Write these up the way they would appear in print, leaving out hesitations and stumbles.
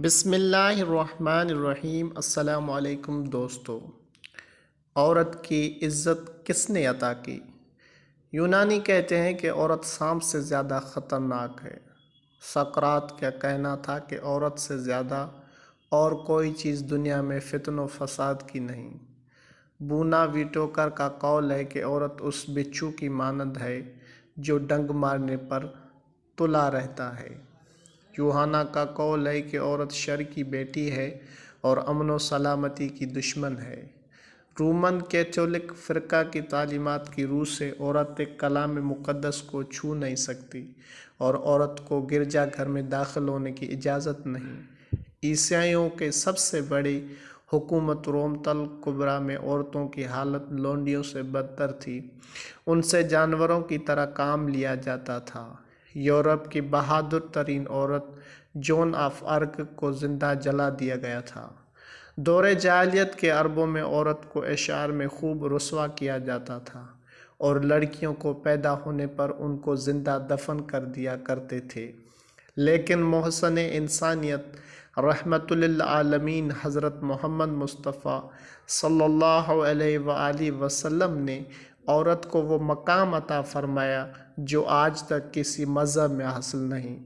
بسم اللہ الرحمن الرحیم۔ السلام علیکم دوستو۔ عورت کی عزت کس نے عطا کی؟ یونانی کہتے ہیں کہ عورت سانپ سے زیادہ خطرناک ہے۔ سقراط کا کہنا تھا کہ عورت سے زیادہ اور کوئی چیز دنیا میں فتن و فساد کی نہیں۔ بونا ویٹوکر کا قول ہے کہ عورت اس بچھو کی مانند ہے جو ڈنگ مارنے پر تلا رہتا ہے۔ یوحنا کا قول ہے کہ عورت شر کی بیٹی ہے اور امن و سلامتی کی دشمن ہے۔ رومن کیتھولک فرقہ کی تعلیمات کی روح سے عورت کلام مقدس کو چھو نہیں سکتی اور عورت کو گرجا گھر میں داخل ہونے کی اجازت نہیں۔ عیسائیوں کے سب سے بڑی حکومت روم الکبریٰ میں عورتوں کی حالت لونڈیوں سے بدتر تھی۔ ان سے جانوروں کی طرح کام لیا جاتا تھا۔ یورپ کی بہادر ترین عورت جون آف آرک کو زندہ جلا دیا گیا تھا۔ دور جاہلیت کے عربوں میں عورت کو اشعار میں خوب رسوا کیا جاتا تھا اور لڑکیوں کو پیدا ہونے پر ان کو زندہ دفن کر دیا کرتے تھے، لیکن محسن انسانیت رحمت للعالمین حضرت محمد مصطفیٰ صلی اللہ علیہ وآلہ وسلم نے عورت کو وہ مقام عطا فرمایا جو آج تک کسی مذہب میں حاصل نہیں۔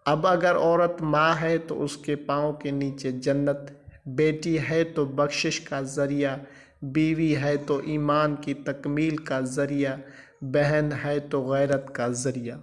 اب اگر عورت ماں ہے تو اس کے پاؤں کے نیچے جنت، بیٹی ہے تو بخشش کا ذریعہ، بیوی ہے تو ایمان کی تکمیل کا ذریعہ، بہن ہے تو غیرت کا ذریعہ۔